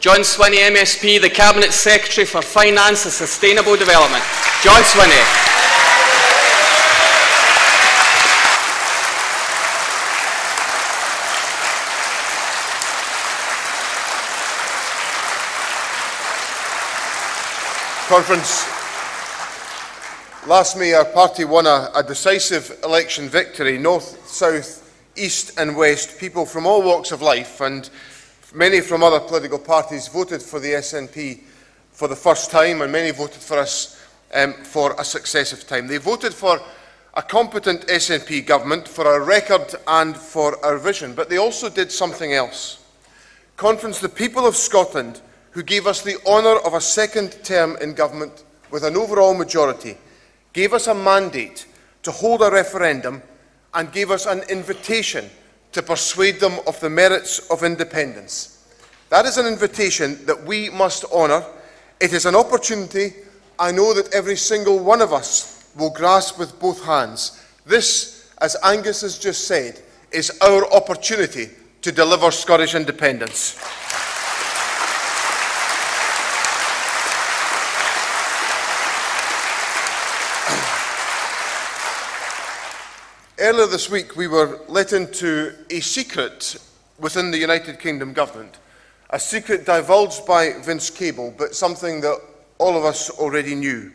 John Swinney, MSP, the Cabinet Secretary for Finance and Sustainable Development. John Swinney. Conference. Last May, our party won a decisive election victory. North, south, east and west, people from all walks of life and many from other political parties voted for the SNP for the first time, and many voted for us for a successive time. They voted for a competent SNP government, for our record and for our vision, but they also did something else. Conference, the people of Scotland, who gave us the honour of a second term in government with an overall majority, gave us a mandate to hold a referendum and gave us an invitation to persuade them of the merits of independence. That is an invitation that we must honour. It is an opportunity I know that every single one of us will grasp with both hands. This, as Angus has just said, is our opportunity to deliver Scottish independence. Earlier this week, we were let into a secret within the United Kingdom government, a secret divulged by Vince Cable, but something that all of us already knew.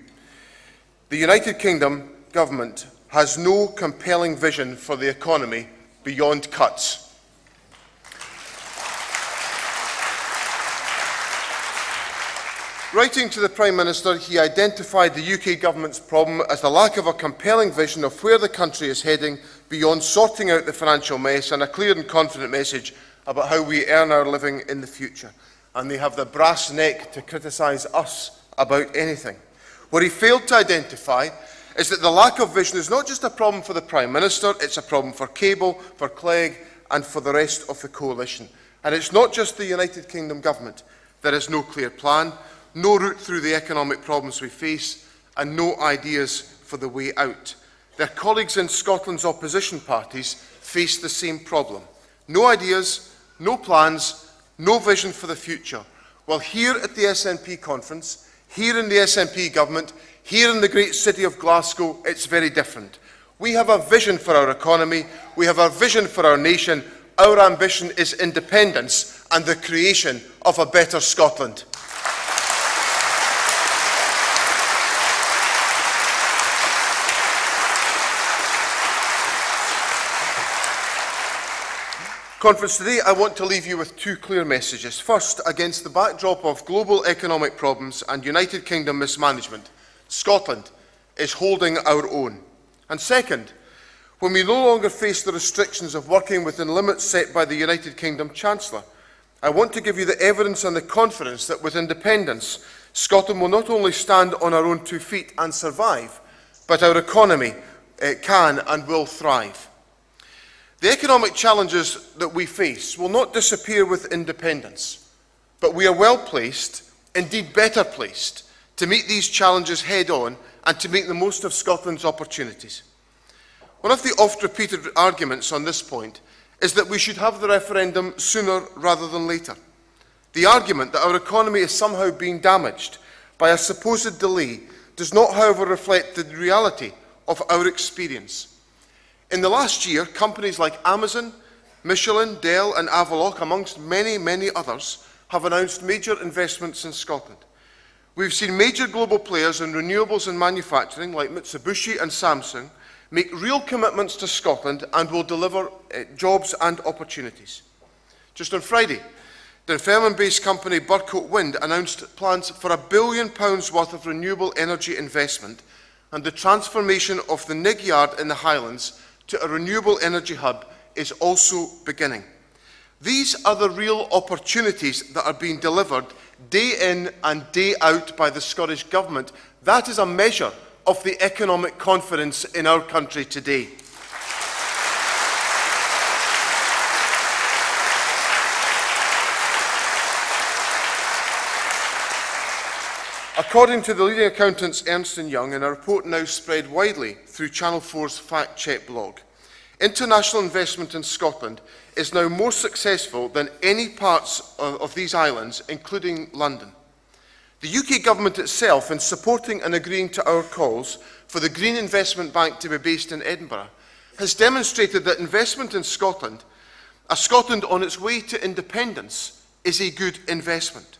The United Kingdom government has no compelling vision for the economy beyond cuts. Writing to the Prime Minister, he identified the UK government's problem as the lack of a compelling vision of where the country is heading beyond sorting out the financial mess, and a clear and confident message about how we earn our living in the future. And they have the brass neck to criticise us about anything. What he failed to identify is that the lack of vision is not just a problem for the Prime Minister, it's a problem for Cable, for Clegg and for the rest of the coalition. And it's not just the United Kingdom government. There is no clear plan, no route through the economic problems we face, and no ideas for the way out. Their colleagues in Scotland's opposition parties face the same problem. No ideas, no plans, no vision for the future. Well, here at the SNP conference, here in the SNP government, here in the great city of Glasgow, it's very different. We have a vision for our economy, we have a vision for our nation. Our ambition is independence and the creation of a better Scotland. Conference, today I want to leave you with two clear messages. First, against the backdrop of global economic problems and United Kingdom mismanagement, Scotland is holding our own. And second, when we no longer face the restrictions of working within limits set by the United Kingdom Chancellor, I want to give you the evidence and the confidence that with independence, Scotland will not only stand on our own 2 feet and survive, but our economy can and will thrive. The economic challenges that we face will not disappear with independence, but we are well placed, indeed better placed, to meet these challenges head on and to make the most of Scotland's opportunities. One of the oft-repeated arguments on this point is that we should have the referendum sooner rather than later. The argument that our economy is somehow being damaged by a supposed delay does not, however, reflect the reality of our experience. In the last year, companies like Amazon, Michelin, Dell and Avaloq, amongst many, many others, have announced major investments in Scotland. We've seen major global players in renewables and manufacturing, like Mitsubishi and Samsung, make real commitments to Scotland and will deliver jobs and opportunities. Just on Friday, the Dunfermline-based company Burcoat Wind announced plans for £1 billion worth of renewable energy investment, and the transformation of the Nig Yard in the Highlands to a renewable energy hub is also beginning. These are the real opportunities that are being delivered day in and day out by the Scottish Government. That is a measure of the economic confidence in our country today. According to the leading accountants Ernst & Young, in a report now spread widely through Channel 4's Fact Check blog, International investment in Scotland is now more successful than any parts of these islands, including London. The UK government itself, in supporting and agreeing to our calls for the Green Investment Bank to be based in Edinburgh, has demonstrated that investment in Scotland, a Scotland on its way to independence, is a good investment.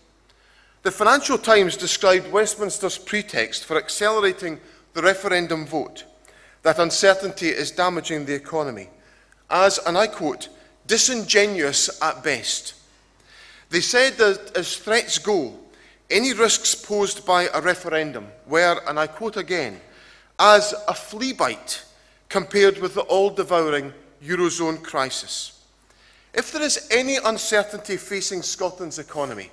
The Financial Times described Westminster's pretext for accelerating the referendum vote, that uncertainty is damaging the economy, as, and I quote, disingenuous at best. They said that as threats go, any risks posed by a referendum were, and I quote again, as a flea bite compared with the all-devouring Eurozone crisis. If there is any uncertainty facing Scotland's economy,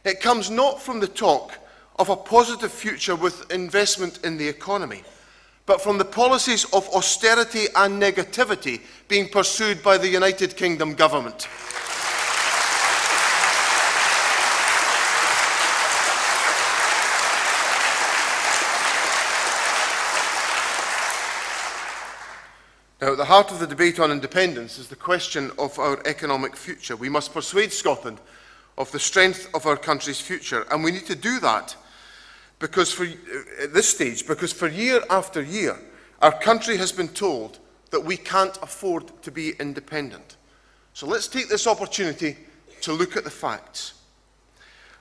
it comes not from the talk of a positive future with investment in the economy, but from the policies of austerity and negativity being pursued by the United Kingdom government. Now, at the heart of the debate on independence is the question of our economic future. We must persuade Scotland of the strength of our country's future, and we need to do that because at this stage, because for year after year, our country has been told that we can't afford to be independent. So let's take this opportunity to look at the facts.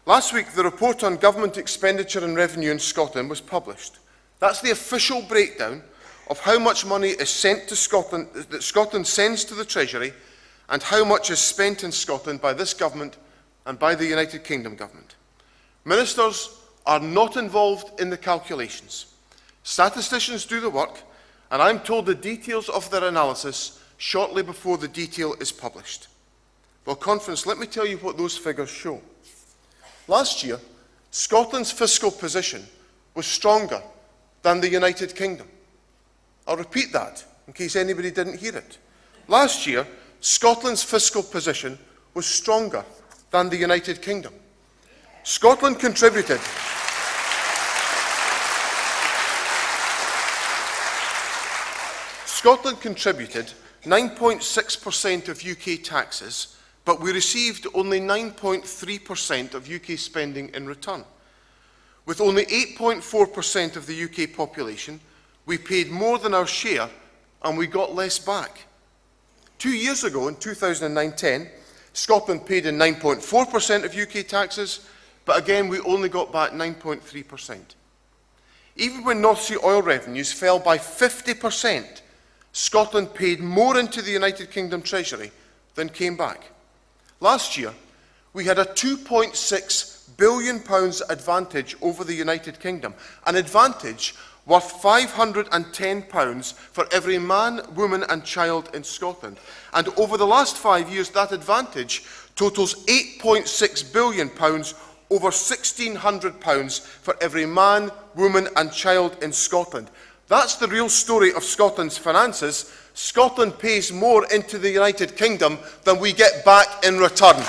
Last week, the report on government expenditure and revenue in Scotland was published. That's the official breakdown of how much money is sent to Scotland, that Scotland sends to the Treasury, and how much is spent in Scotland by this government and by the United Kingdom government. Ministers are not involved in the calculations. Statisticians do the work, and I'm told the details of their analysis shortly before the detail is published. Well, conference, let me tell you what those figures show. Last year, Scotland's fiscal position was stronger than the United Kingdom. I'll repeat that in case anybody didn't hear it. Last year, Scotland's fiscal position was stronger than the United Kingdom. Scotland contributed 9.6% of UK taxes, but we received only 9.3% of UK spending in return. With only 8.4% of the UK population, we paid more than our share and we got less back. 2 years ago, in 2009-10, Scotland paid in 9.4% of UK taxes, but again we only got back 9.3%. Even when North Sea oil revenues fell by 50%, Scotland paid more into the United Kingdom Treasury than came back. Last year, we had a £2.6 billion advantage over the United Kingdom, an advantage worth £510 for every man, woman and child in Scotland. And over the last 5 years, that advantage totals £8.6 billion, over £1,600 for every man, woman and child in Scotland. That's the real story of Scotland's finances. Scotland pays more into the United Kingdom than we get back in return.